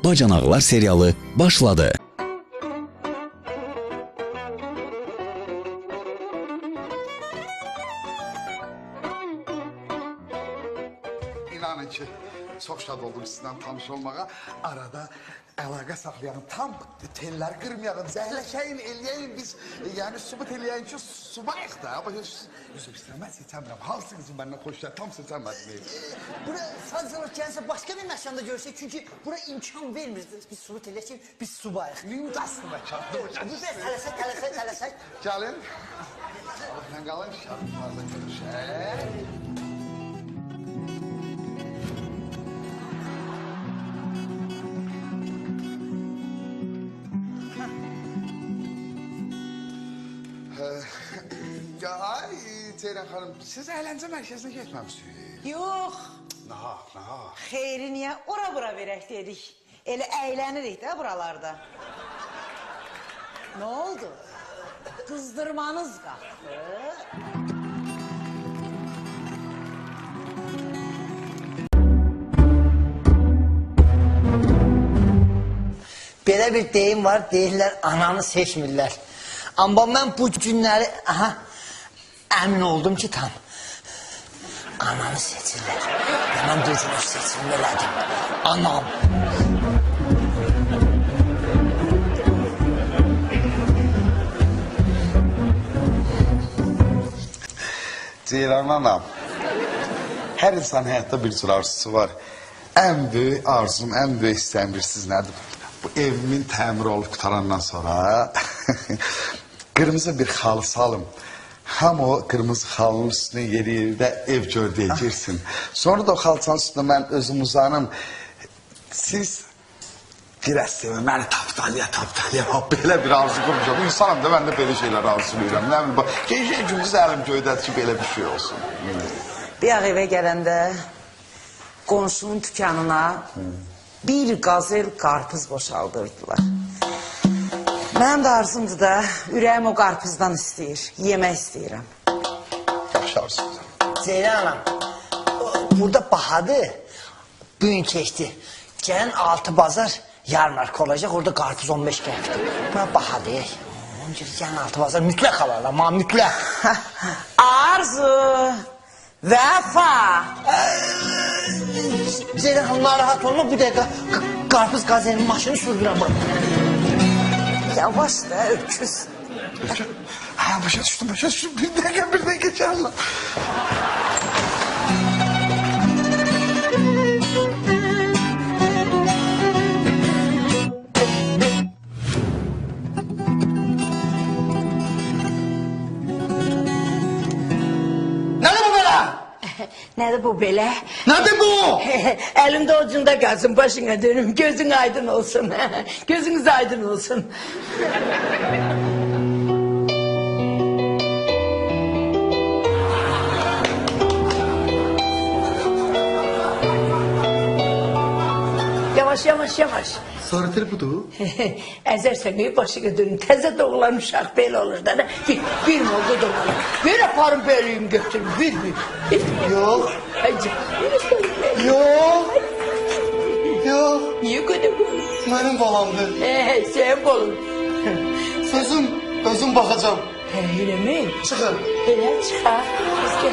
Bacanaqlar serialı başladı. İnanın ki, çok şad oldum sizden tanış olmağa. Arada əlaqə saxlayalım, tam tellər qırmayalım, zəhləşəyin, eləyəyin biz, yəni sübut eləyəyin ki, subayıq da. Üzr istəyəm, mən seçəmirəm, halsınızın məndən xoşlar, tam seçəmədim. Bura sadəcə olaraq gəlsə başqa bir məkanda görsək, çünki bura imkan vermir, biz sübut eləyək ki, biz subayıq. Lüdaslı məkandır. Biz tələsək. Gəlin, Allah'la qalın, şartlarla görüşək. Ay Ceylan xanım, siz əyləncə mərkəzinə getməmişsiniz. Yox. Nahaq. Xeyri niyə ora-bura verək dedik. Elə əylənirik də buralarda. Nə oldu? Qızdırmanız qalxdı. Belə bir deyim var, deyirlər ananı seçmirlər. Amma mən bu günləri, əmin oldum ki tam ananı seçirlər. Mən bu günü seçim elədim. Anam. Ceylan anam, hər insan həyatda bir cür arzusu var. Ən böyük arzum, ən böyük istəyim bilirsiniz nədir? Bu evimin təmir olub qutarandan sonra qırmızı bir xalı salım. Ham o qırmızı xalının üstüne yerində ev gördüyə girsin. Sonra da o xalçanın üstüne mən özüm uzanım. Siz biraz sevin, məni taptalaya. Belə bir arzu qurmuşam. İnsanım da mən də belə şeylər arzulayıram. Nə bilim, gecə gündüz əlim göydədir ki, belə bir şey olsun. Bir ağ evə gələndə qonşunun dükanına bir qazel qarpız boşaldırdılar. Mənim də arzumdur da, ürəyim o qarpızdan istəyir, yemək istəyirəm. Yaxşı arzudur. Ceylan anam, burada bahadır, bu gün keçdi. Gəlin 6 bazar yarmarka olacaq, orada qarpız 15 qəfdir. Buna bahadır. Onun üçün gəlin 6 bazar mütləq alarlar, mütləq. Arzu, vəfa. Ceylan hanım, narahat olma, bu dəqiqə qarpız qazelinin maşını sürdürəm bura. Yavaş da öküz. Başa düştüm. Bir dakika geçerler. Nədir bu belə? Nədir bu? Əlimdə ucunda qalsın, başına dönüm, gözün aydın olsun. Gözünüz aydın olsun. Yavaş. Sarıtır budur. Əzərsən, başına dönüm, təzə doğulan uşaq belə olur da. Bir oldu doğulan. Bir aparım böylüyüm götürüm, bir. Yok. Niye kötü bu? Benim balamdır. Sen bolun. Özüm bakacağım. Öyle mi? Çıkın. Öyle çıkar. Gel.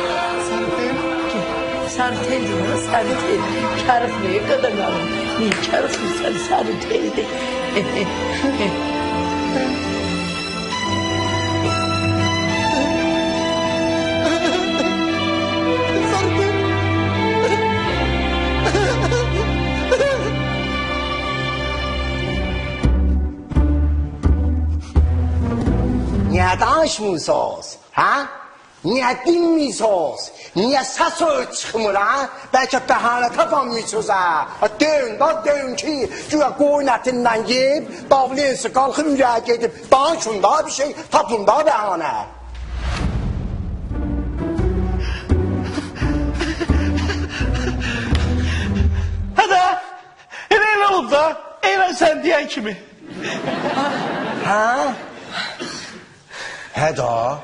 Sarı tel diyor, sarı tel. Karıfmaya kadar alın. Niye karıfmıyorsan sarı teldi. Niye danışmıyorsunuz? Ha? Niye dinmiyorsunuz? Niye ses çıkmır ha? Belki bahane tapanmıyorsunuz ha? Deyin ki, güya koyun etinden yiyip, davlıyınsı kalkın yüreğe gidip, danışın da bir şey, tapın da bahane. Hadi elə olub da, elə sən deyən kimi. Ha? He da,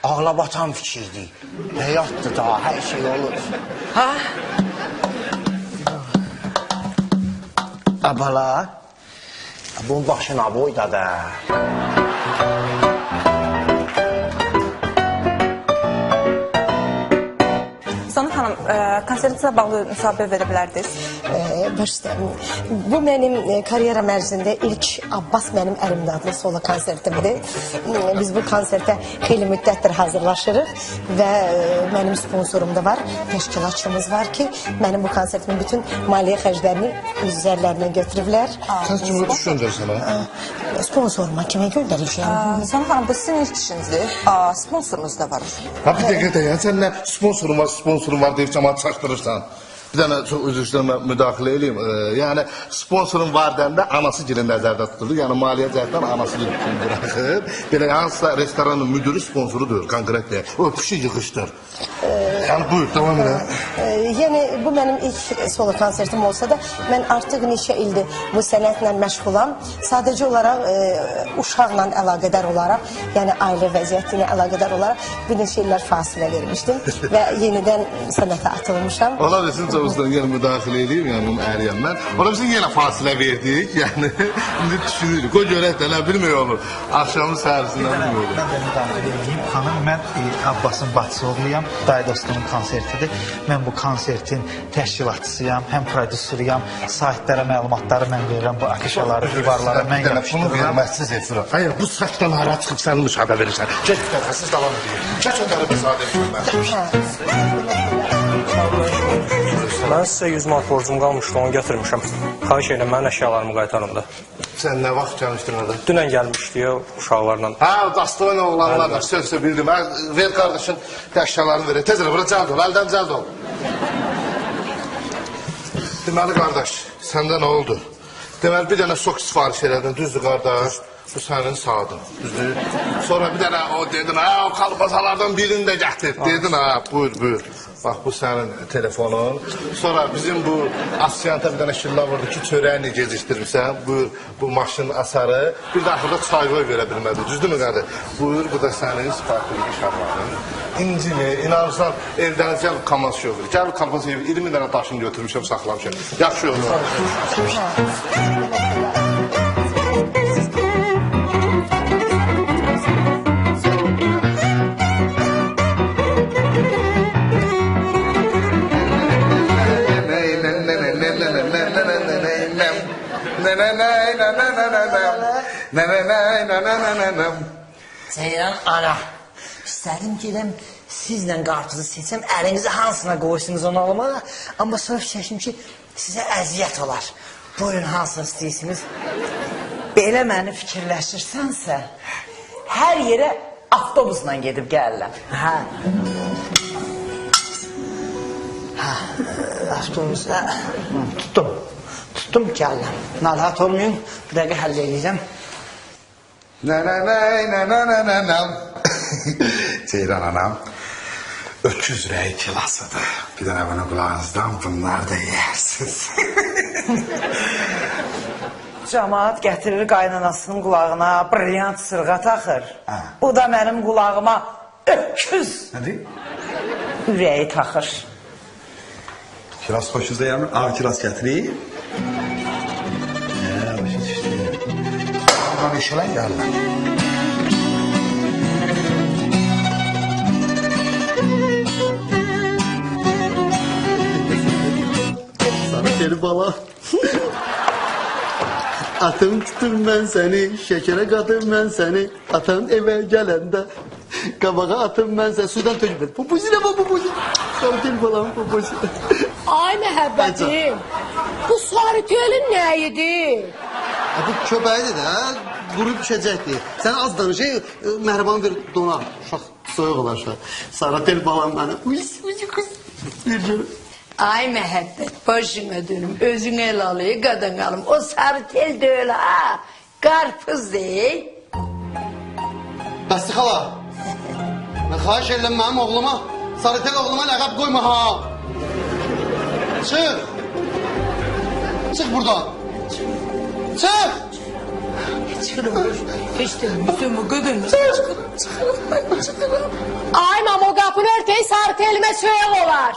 ağlabatan fikirdi. Həyatdır da, hər şey olur. Ha? Abala. Bunun başına boyda da. Sana xanım, konsertinizlə bağlı müsahibə verə bilərdiniz. Başda, bu mənim karyeram ərzində ilk Abbas mənim əlimdə adlı solo konsertimdir. Biz bu konsertə xeyli müddətdir hazırlaşırıq və mənim sponsorum da var, təşkilatçımız var ki, mənim bu konsertimin bütün maliyyə xərclərini öz üzərlərinə götürüblər. Sen kimi düşünürsən ha? Sponsoruma kimə göndərəcəyəm? Sana xanım, bu sizin ilk işinizdir. Sponsorunuz da var. Ha bir dəqiqə ya, sən nə sponsorum var deyib cəmaat çaşdırırsan. Bir dənə çox üzr istəyirəm, müdaxilə edeyim. Yəni sponsorun var deyəndə anası gilə nəzərdə tutulur. Yəni maliyyə cəhətdən anası gilə buraxır. Belə hansısa restoranın müdürü sponsorudur konkret deyək. O pişik yığışdır. Yəni buyur, davam edə. Yəni bu mənim ilk solo konsertim olsa da mən artıq neçə ildir bu sənətlə məşğulam. Sadəcə olaraq uşaqla əlaqədar olaraq, yəni ailə vəziyyəti ilə əlaqədar olaraq bir neçə illər fasilə vermişdim və yenidən sənətə atılmışam. Ola bilsin çoxusdan yenə müdaxilə edeyim, yəni bunu əriyəm mən. Ola bilsin yenə fasilə verdik, yəni indi düşünürük. O görək də nə bilmək olur. Axşamın səhərisindən bilmək olur. Mən də müdaxilə edeyim. Xanım, mən Abbasın bacısı oğluyam. Dayı dostumun konsertidir. Mən bu konsertin təşkilatçısıyam, həm prodüseriyam. Saytlara məlumatları mən verirəm, bu afişaları, divarlara mən Bunu yapışdırıram. verməzsiz Efra. Hayır, bu saçdan hara çıxıb sən müşahibə verirsən. Keç bir dəfə, siz davam edin. Keç öndəri müsaade edin. Mən sizə 100 manat borcum qalmışdı, onu götürmüşəm. Xahiş edirəm, mənim əşyalarımı qaytarın da. Sən nə vaxt gəlmişdin orada? Dünən gəlmişdi ya uşaqlarla. Ha, Dastoyla oğlanlarla söz bildim. Ver qardaşın əşyalarını ver. Tez elə bura cəld ol, əldən cəld ol. Deməli qardaş, səndə nə oldu? Deməli bir dənə sok sifariş elədin, düzdür qardaş? Bu sənin sağdın, düzdür? Sonra bir dənə o dedin, ha, o kalbasalardan birini də gətir. Dedin, ha, buyur. Bax, bu sənin telefonun. Sonra bizim bu asiyanta bir dənə şilla vurdu ki, çörəyi gecikdirmişsən. Buyur, bu maşının asarı. Bir də axırda çayvoy verə bilmədi, düzdür mü qardaş? Buyur, bu da sənin sifariş işarların. İncini, inanırsan, evdən gəl kamaz şoförü. Gəl kamaz şoförü, 20 dənə daşını götürmüşəm, saxlamışam. Yaxşı yolu. Seyran ana, istədim ki, sizlə qarpızı seçəm, əlinizi hansına qoysunuz onu almağa, amma sonra fikirləşdim ki, sizə əziyyət olar. Buyurun, hansını istəyirsiniz? Belə məni fikirləşirsənsə, hər yerə avtobusla gedib gəlirəm. Avtobusda tuttum gəldim. Narahat olmayın, bir dəqiqə həll edəcəm. Nənənəm. Ceyran anam, öküz rəyi kilasıdır. Bir dənə bana qulağınızdan bunlar da yersiniz. Camaat gətirir qaynanasının qulağına brilyant sırğa taxır. Bu da mənim qulağıma öküz ürəyi taxır. Kiraz xoşunuza gəlmir? Ağ kiraz gətireyim. Başa düşdüm. Bana işələn gəlmir. Sana geri bala. Atım tutum ben seni, şekere kadım ben seni. Atan eve gelende, kabağa atım ben seni. Sudan töküm. Popozine bak popozine. Sana geri balam popozine. Ay məhəbbətim, bu sarı telin nə idi? Bu köpəyidir də, qurub düşəcəkdir. Sən az danış, məhriban ver dona. Uşaq soyuq olar uşaq. Sarı tel balam mənə. Bir görüm. Ay məhəbbət, başına dönüm, özün el alıyor, qadın alım. O sarı tel deyil ha, qarpız deyil. Bəsli xala, mən xahiş edirəm mənim oğluma, sarı tel oğluma ləqəb qoyma ha. Çıx! Çıx buradan! Çıx! Çıxırım, heç deyilmişsin bu qadın. Çıxırım. Ay mam, o qapını örtəyi sarı telimə söyək olar.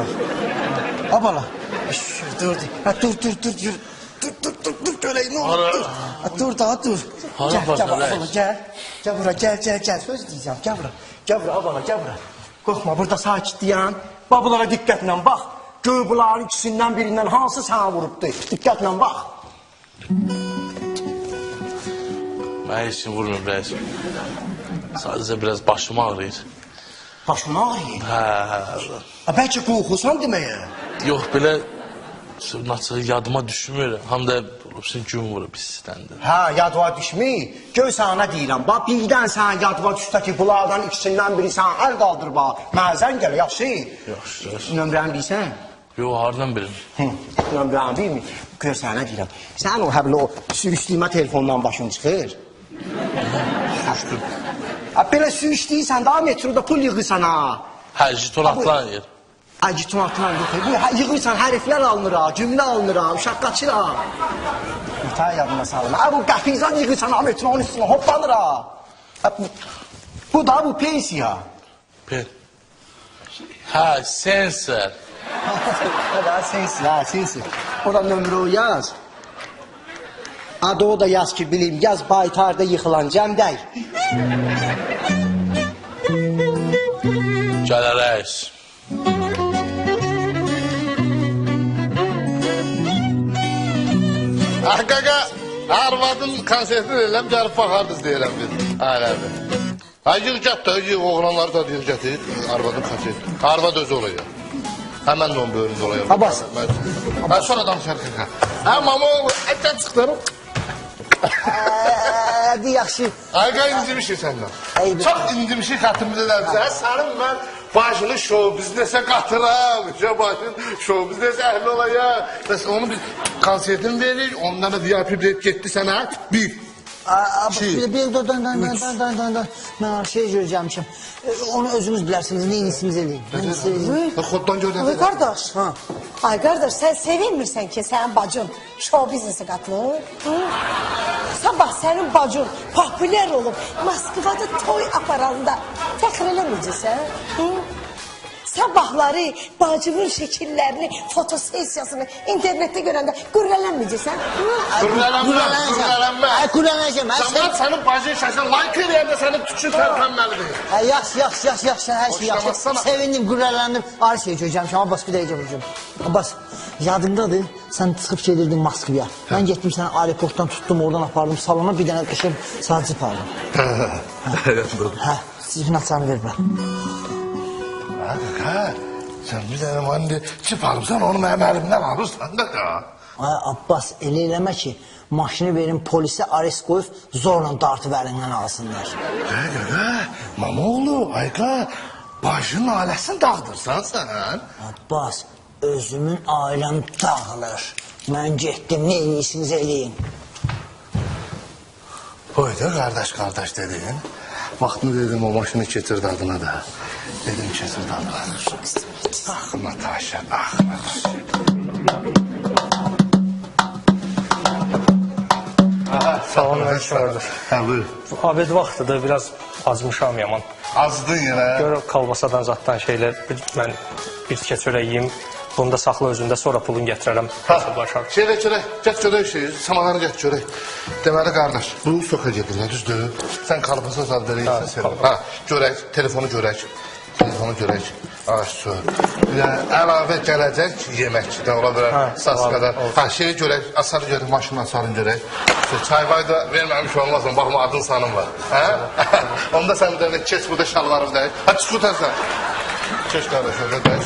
uşaq. Ha bala. Dur. Ha dur. Dur görək nə olur. Dur. Ha dur da dur. Gəl bala gəl. Gəl bura gəl. Söz deyəcəm. Gəl bura bala gəl bura. Qorxma burada sakitliyəm. Bax bunlara diqqətlə bax. Göy bunların ikisindən birindən hansı sənə vurubdu? Diqqətlə bax. Mən heç kim vurmuyorum rəisim. Sadəcə biraz başım ağrıyır. Başın ağrıyır? Hə. Bəlkə qorxursan deməyə? Yox, belə nasıl yadıma düşmür. Həm də gün vurub istəndi. Hə, yadıma düşmür. Göy sənə deyirəm. Bax, birdən sən yadıma düşsə ki, bunlardan ikisindən biri sən əl qaldır bax. Məzən gəl, yaxşı? Yaxşı. Nömrəni bilsən? Yox, haradan bilim? Nömrəni bilmir. Gör sənə deyirəm. Sən o həblə o sürüşdüymə telefondan başın çıxır. Sürüşdüm. Belə sürüşdüysən daha metroda pul yığırsan ha. Hə, jiton atlanır. Jiton atlanır. Bu yığırsan hərflər alınır ha, cümlə alınır ha, uşaq qaçır ha. Mütəyə yadına salın. Bu qəfizan yığırsan ha, metronun üstünə hoplanır ha. Bu da bu pensiya. Hə, sensor. Sensor. Orada nömrə yaz. Adı o da yaz ki bilim, yaz baytarda yıxılan cəmdək. Gələrəyiz. Qaqa, arvadın konsertini eləm, gəlib baxardınız deyirəm biz. Ailəvi. Yığ gət də, yığ oğlanları da yığ gətir, arvadın konsertini. Arvad özü olacaq. Həmən də onun böyründə olacaq. Abbas. Sonra danışarıq. Mama oğlu, ətdən çıxlarım. Bir yaxşı. Ayqa incimişik səndən. Çox incimişik xətimizi edəmsə. Sənin mən başını şov biznesə qatıram. Başın şov biznesə əhli olaya. Bəs onu biz konsertini veririk. Ondan da VIP bilet getdi sənə. Bir. Bir mən şey görəcəmişim. Onu özünüz bilərsiniz, nə inisiniz eləyin. Xoddan görəcəm. Ay qardaş, ay qardaş, sən sevinmirsən ki, sənin bacın show biznesi qatılır? Sabah sənin bacın popüler olub, Moskvada toy aparanda fəxr eləməyəcəksən? Sabahları bacımın şəkillərini, fotosesiyasını internetdə görəndə qürrələnməyəcəksən? Qürrələnmə. Sənin bacın şəkil like eləyəndə sənin tükün tərpənməlidir. Yaxşı, hər şey yaxşı. Sevindim, qürrələndim. Arı şey görəcəmişim, Abbas bir dəqiqə vuracam. Abbas, yadındadır, sən çıxıb gedirdin Moskvaya. Mən getdim səni aeroportdan tutdum, oradan apardım salona, bir dənə qışıb sadəcə apardım. Hə, sizin açarını ver bura. Qaqa, sən bir dənə mənə çip alıbsan, onu mənim əlimdən alırsan da. Ay Abbas, elə eləmə ki, maşını verin polisə arest qoyub zorla dartıb əlindən alsınlar. Qaqa, mamoğlu, ayqa, başının ailəsini dağıdırsan sən. Abbas, özümün ailəm dağılır. Mən getdim, nə iyisiniz eləyin. Boyda qardaş dedin. Vaxtını dedim o maşını keçirdi adına da. Dedim keçirdi adına. Ah Natasha, ah Natasha. Salam əleykum qardaş. Hə, buyur. Abed vaxtıdır, biraz acmışam yaman. Azdın yenə. Gör kalbasadan zatdan şeylər, mən bir tikə çörək yiyeyim. Bunu da saxla özündə, sonra pulun gətirərəm. Çörək, get çörək şeyi, samaları get çörək. Deməli qardaş, bu soka gedirlər, düzdür? Sən kalbasa zad verəyirsən sənə. Ha, görək, telefonu görək. Aşçı. Bir də əlavə gələcək yeməkçidən ola bilər, sas qədər. Ha, şeyi görək, asarı görək, maşının asarını görək. Çayvay da verməmiş olmazmı, baxma adın sanım var. Hə? Onda sən bir dənə keç burada şalvarım deyək. Ha, çıxıtan sən. Keç qardaş, öyle deyək.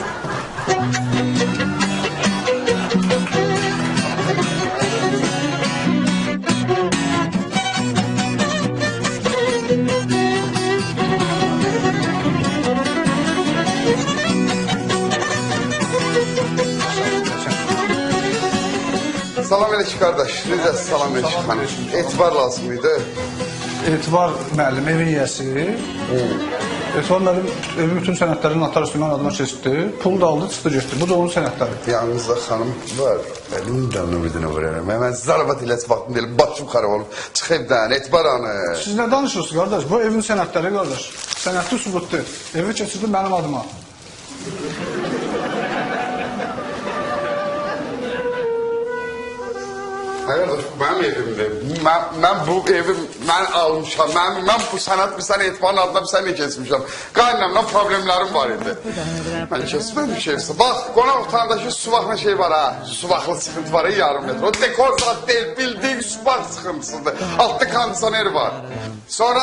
Salam əleykum qardaş. Necə salam əleykum xanım. Etibar lazım idi. Etibar müəllim, evin yiyəsi. Etibar müəllim evin bütün sənədlərini notar üstündən adına keçdi. Pulu da aldı, çıxdı getdi. Bu da onun sənədləri. Yalnız da xanım var. Əlim canını bir verərəm. Mən zarabat ilə vaxtım deyil, başım xarab olub. Çıx evdən, Etibar hanı. Siz nə danışırsınız qardaş? Bu evin sənədləri qardaş. Sənədli sübutdur. Evi keçirdi mənim adıma. Hayırdır, bu benim evimdir. Ben bu evi almışam. Ben bu sanat bir sene etibarın adına bir sene kesmişim. Kaynamla problemlerim var idi. Ben kesmem bir şeyse. Bak, konak otağındaki suvaklı şey var ha. Suvaklı sıkıntı var ya, yarım metre. O dekor zat değil, bildiğin suvak sıkıntısıdır. Altta kondisioner var. Sonra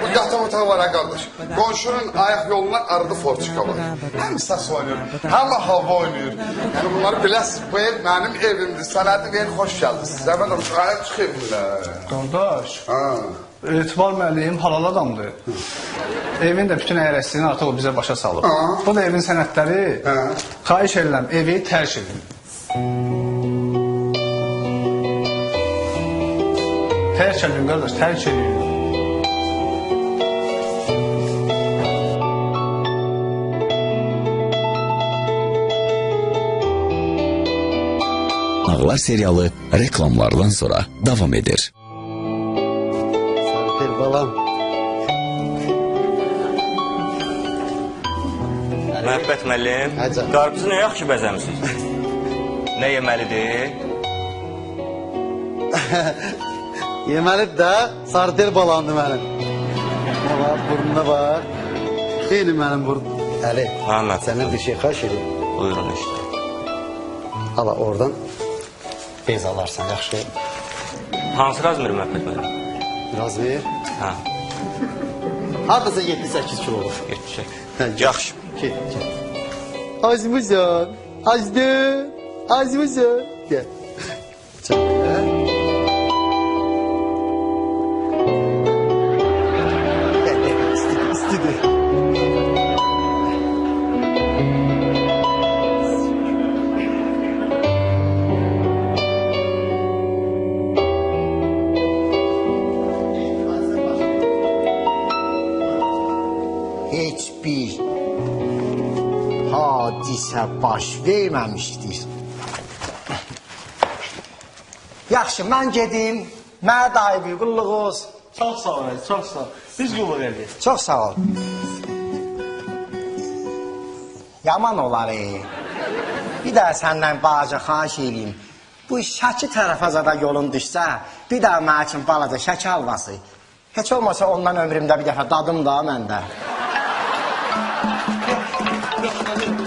bu yatak otağı var ha kardeş. Komşunun ayak yolundan arada forçika var. Hem sas oynuyor, hem hava oynuyor. Yani bunları biləsiniz, bu ev benim evimdir. Sənədi verin, xoş geldiniz. Sizə mən də qayıb çıxayım bunlar. Qardaş, Ha. Etibar müəllim halal adamdır. Evin də bütün əyrəsini artıq o bizə başa salıb. Bu da evin sənədləri. Xahiş edirəm, evi tərk edin. Tərk edin qardaş, tərk edin. Nağlar serialı reklamlardan sonra devam edir. Sarper balam. Məhəbbət müəllim, qarpızı nə yaxşı bəzəmsiniz? Nə yeməlidir? Yeməlidir də sarter balamdır mənim. Valla burnuna var. Eyni mənim burnum. Əli, səndən bir şey xahiş edeyim. Buyurun işte. Hala oradan bez alarsan, yaxşı. Hansı razmir Məhəbbət müəllim? Biraz ver. Ha. Hardasa 7-8 kilo olur. 7-8. Yaxşı. Gel. Azmızın. Azmızın. Gel. İstedi. Hiçbir hadisə baş verməmişdir. Yaxşı, mən gedim. Mənə daimi qulluğuz. Çox sağ ol, çox sağ ol. Biz qulluq edirik. Çox sağ ol. Yaman olar. Bir də səndən balaca xahiş edeyim. Bu Şəki tərəfə zada yolun düşsə, bir də mənim üçün balaca şəki halvası. Heç olmasa ondan ömrümdə bir dəfə dadım da məndə.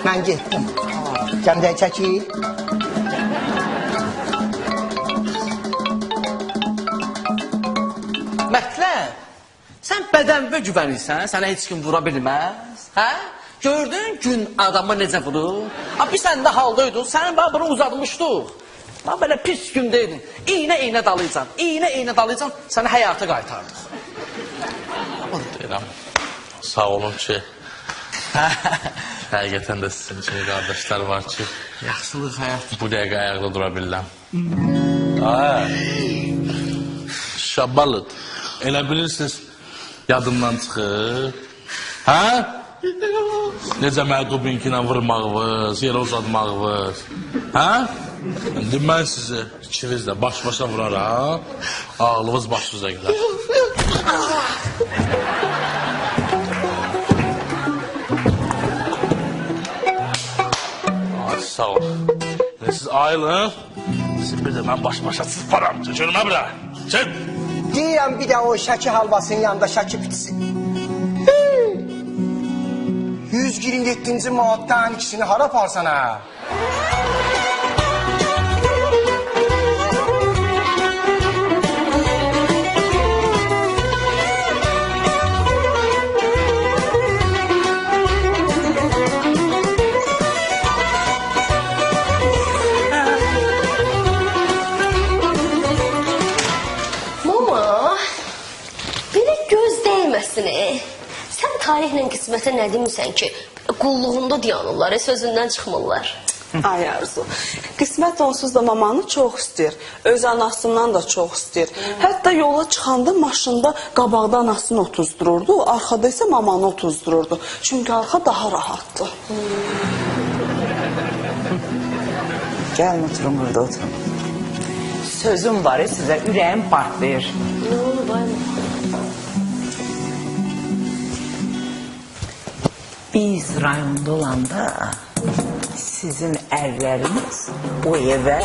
Mən getdim. Gəmdəyə çəkil. Mətləb, sən bədənbə güvənirsən, sənə heç kim vura bilməz, hə? Gördün gün adamı necə vurur? Abi sən də haldaydın, sənin babını uzatmışdıq. Lan belə pis gündeydin, iynə dalayacam, səni həyata qaytardıq. Deyirəm, sağ olun ki, həqiqətən də sizin kimi qardaşlar var ki, yaxşılıq həyat. Bu dəqiqə ayaqda dura bilirəm. Şabalıd, elə bilirsiniz, yadımdan çıxır. Hə? Necə mədubinkinə vurmağınız, yerə uzatmağınız. Hə? İndi mən sizi ikiniz də baş-başa vuraram, ağlınız başınıza gələr. Sağ ol. Siz ayılın. Siz bir də mən baş-başa sıfaram. Çəkilmə bura. Çək. Deyirəm bir də o şəki halvasının yanında şəki bitsin. 127-ci maddənin ikisini hara aparsan ha? Sən tarixlə qismətə nə demirsən ki, qulluğunda dayanırlar, sözündən çıxmırlar. Ay Arzu, qismət onsuz da mamanı çox istəyir, öz anasından da çox istəyir. Hətta yola çıxanda maşında qabaqda anasını otuzdururdu, arxada isə mamanı otuzdururdu. Çünki arxa daha rahatdır. Gəlin oturun, burada oturun. Sözüm var sizə, ürəyim partlayır. Nə olub, ayma? Biz rayonda olanda sizin ərləriniz o evə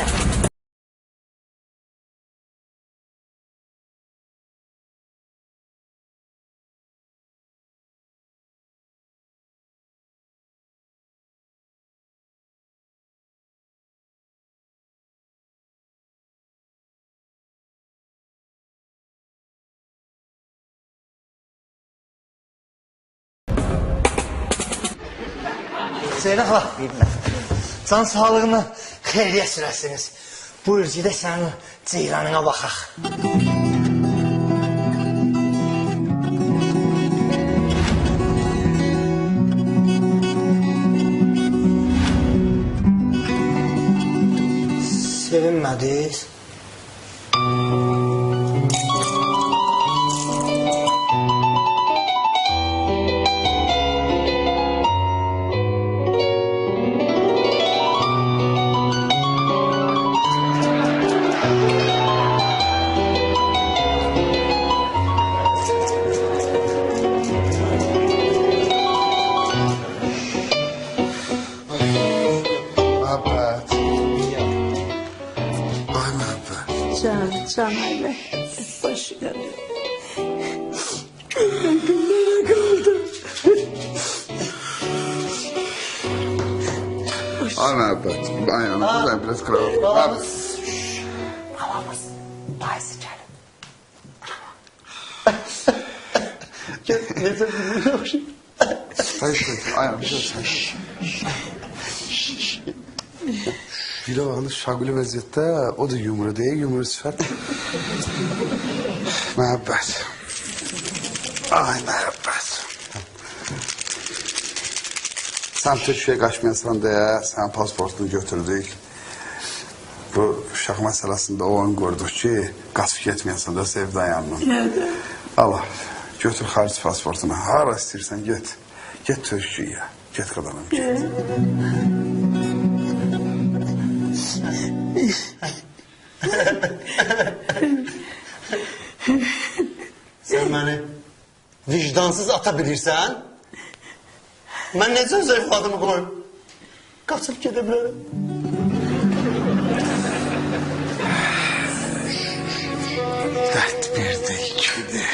Zeynep hala. Can sağlığına xeyriyyə sürəsiniz. Buyur gedək sənin ceyranına baxaq. Sevinmədiniz? Can hele başı yanıyor. Günlere kaldı. Ay Məhəbbət, ayağını buradan biraz kıralım. Babamız. Babamız. Bayısı gəlin. Necə bilmiyor şimdi? Hayır, ayağını biraz sen. Dilavanı şagülü vəziyyətdə, o da yumru deyil, yumru sifət. Məhəbbət. Ay Məhəbbət. Sən Türkiyəyə qaçmayasan deyə, sən pasportunu götürdük. Bu uşaq məsələsində o oyun qurduq ki, qaçıb getməyəsən də sevdən yanına. Allah, götür xarici pasportunu, hara istəyirsən get. Get Türkiyəyə, get qadanım, get. Sen beni vicdansız ata bilirsən, mən necə öz evladımı qoyum? Qaçıb gedə bilərəm. Dərd birdir, ikidir.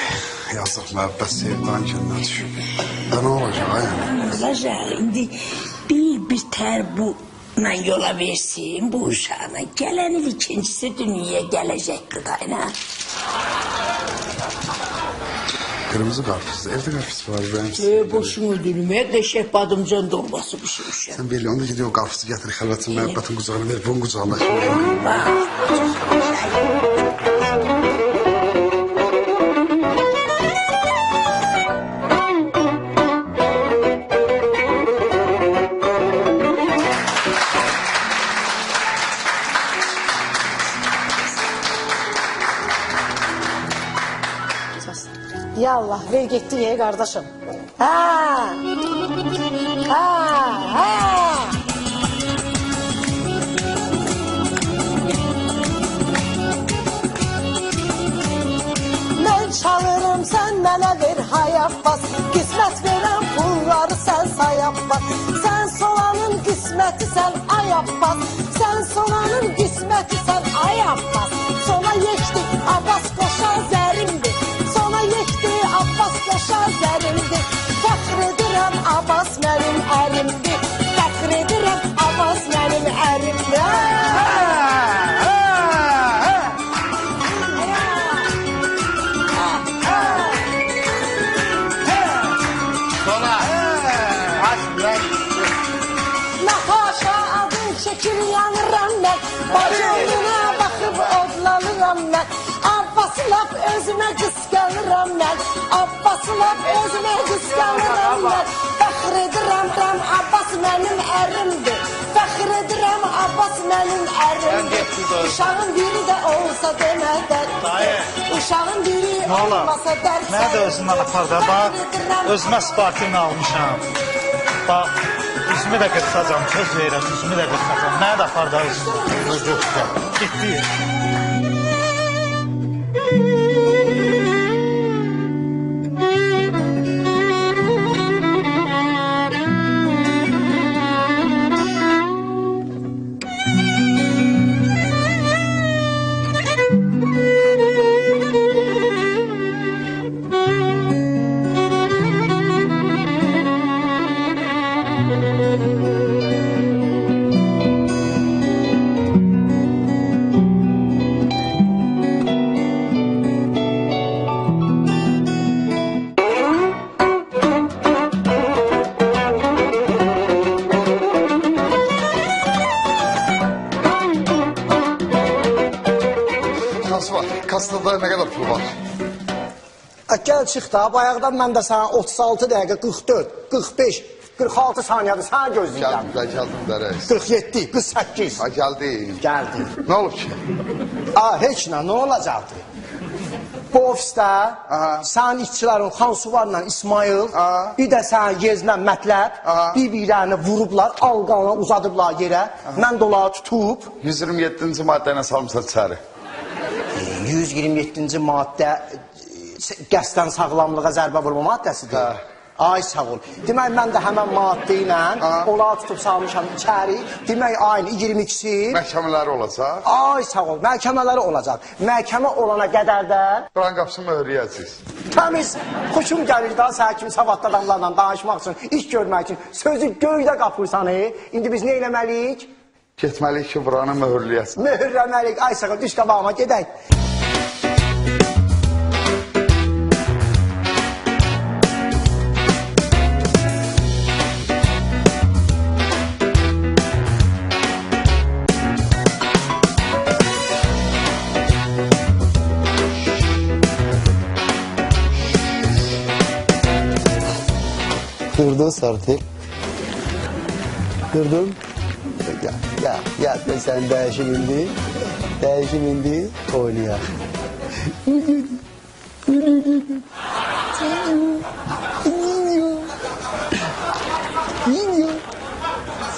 Yazıq Məhəbbət sevdan kəndə düşür. Nə olacaq ayağım? Olacaq, indi bir tər bu yola versin bu uşağına. Gələn il ikincisi dünyaya gələcək qıdayla. Kırmızı karpuz, evde karpuz var benim. Boşun öldürmeye qəşək badımcan dolması pişirmişəm. Sen belli onda gidiyor karpuzu getir xəlvətin Məhəbbətin qucağına ver, bunun qucağına. Ya Allah, ver getdi ye qardaşım. Ha! Ha! Ha! Mən çalırım, sən mənə ver hayat bas. Qismət verən pulları sən sayab bas. Sən solanın qisməti sən ayab bas. Sən solanın qisməti sən ayab bas. Sona yekdi, Abbas qoşar zərimdir. Sona yekdi, Abbas qoşar zərimdir. Fəxr edirəm, Abbas mənim ərimdir. Fəxr edirəm, Abbas mənim ərimdir. Naxaşa adın çəkir yanıram mən. Bacımına baxıb odlanıram mən. Abbası lap özümə qısqanıram mən. Abbası lap özümə qısqanıram mən. Fəxr edirəm, Abbas mənim ərimdir. Fəxr edirəm, Abbas mənim ərimdir. Uşağın biri də olsa demədən. Uşağın biri olmasa dərsən. Mənə də özündən apar da, bax, özümə spartini almışam. Bax, üzümü də qırxacam, söz verirəm, üzümü də qırxacam. Mənə də apar da özümdən. Getdi. vakansı var. Kastada ne kadar pul var? Gəl çıx da, bayaqdan mən də sənə 36 dəqiqə, 44, 45, 46 saniyədir sənə gözləyirəm. Gəldim də rəis. 47, 48. Ha, gəldim. Gəldim. Nə olub ki? Heç nə olacaqdı? Bu ofisdə sənin işçilərin Xansuvarla İsmail, bir də sənin Yezmən Mətləb, bir-birlərini vurublar, alqanla uzadıblar yerə, mən də onları tutub. 127-ci maddə ilə salmışlar içəri. 127-ci maddə qəsdən sağlamlığa zərbə vurma maddəsidir. Ay sağ ol. Demək mən də həmən maddə ilə onları tutub salmışam içəri. Demək aynı 22-si. Məhkəmələri olacaq. Ay sağ ol. Məhkəmələri olacaq. Məhkəmə olana qədər də Buranın qapısını möhürləyəcəksiniz. Təmiz. Xoşum gəlir daha sənə kimi savadlı adamlarla danışmaq üçün, iş görmək üçün. Sözü göydə qapırsan. İndi biz nə eləməliyik? Getməliyik ki, buranı möhürləyəsin. Möhürləməliyik. Ay sağ ol. Düş qabağıma gedək. Durdun Sartel. Durdun. Gel sen değişim indi. Değişim indi. Oynuyor. İniyor.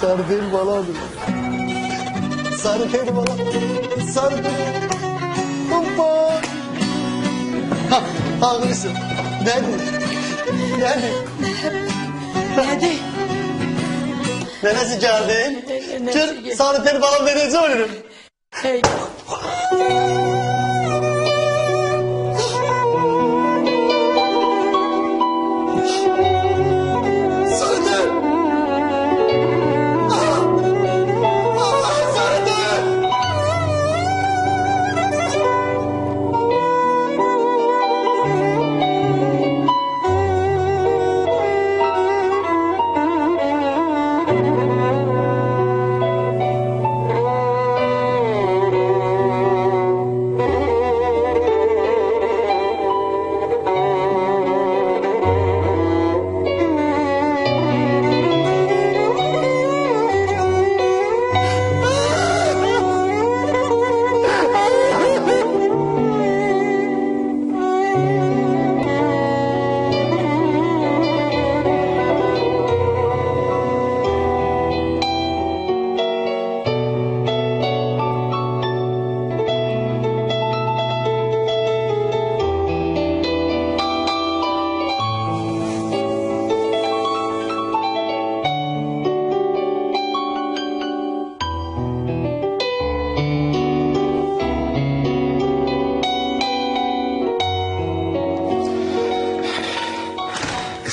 Sartel baladır. Sartel bala. Sartel. Hoppa. Ha, haklısın. Nerede? Neresi geldin? Gel saniteri falan vereceğim olurum.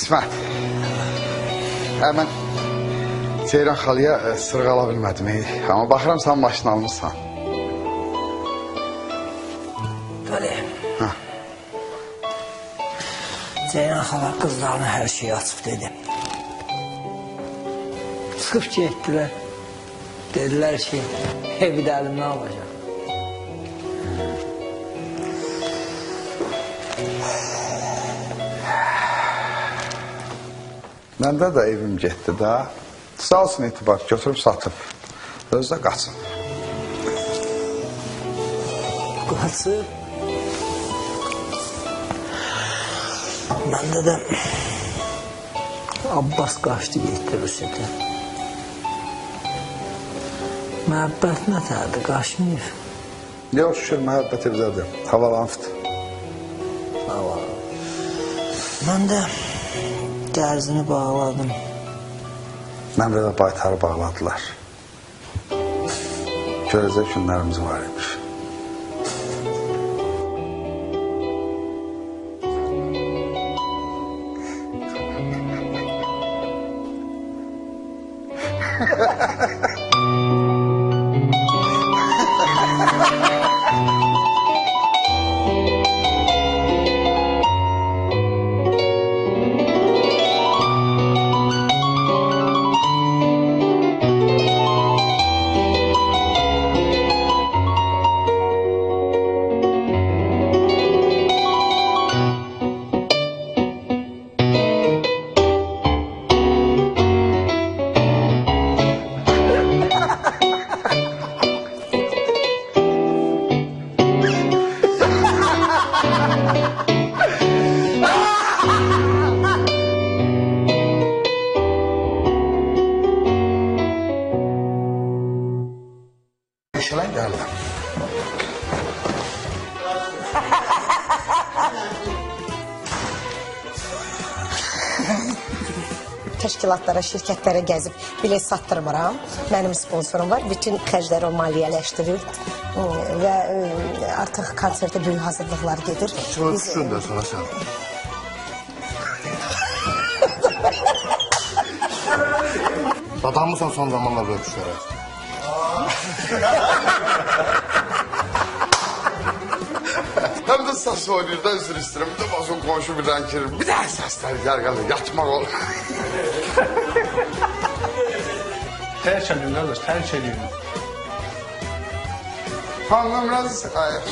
İsmət, mən Ceyran xalıya sırğala bilmədim. Amma baxıram sən maşın almışsan. Böyle. Ceyran xala qızlarına hər şeyi açıb dedi. Çıxıb getdilər. Dedilər ki, evi də əlimdən alacaq. Məndə də evim getdi də. Sağ olsun etibar götürüb satıb. Özü də qaçın. Qaçıb? Məndə də Abbas qaçdı getdi Rusiyyədə. Məhəbbət nətərdir, qaçmayır. Yox, şükür məhəbbət evdədir. Havalanıbdır. Mən də dərzini bağladım. Mən də baytarı bağladılar. Görəcək günlərimiz var imiş. təşkilatlara, şirkətlərə gəzib bilet satdırmıram. Mənim sponsorum var. Bütün xərcləri o maliyyələşdirir. Və artıq konsertə böyük hazırlıqlar gedir. Sonra düşün də sana sən. Dadanmısan son zamanlar böyle düşlərə? Hem de sas oynuyor da üzür isterim. Bir de basın komşu birden girir. Bir daha sesler gelir yatmak olur. Tərk edin qardaş, tərk edin. Hanım biraz hayır.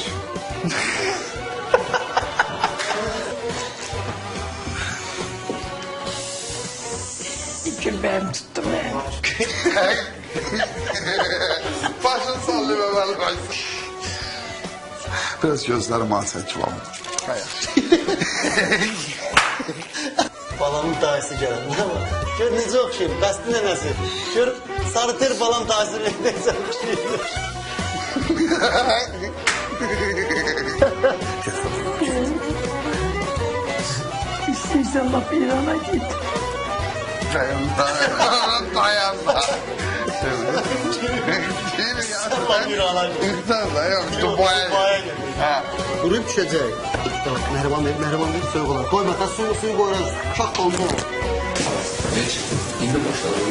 Gülbəyim tutdu mən. Başın sallıyor ben başın. Biraz gözlerim alsa kıvamı. Balamın dayısı gəlir. Nə var? Gör necə oxşayım, qəsdi nənəsi. Gör sarı ter balam dayısı necə oxşayır. İstəyirsən laf İrana git. Dayan. Sabah İrana git. Dayan, Dubai'ye git. Durub düşəcək. Məhriban ver, soyuq olar. Qoyma, suyu qoyarız. Şaq oldu. İndi başladı.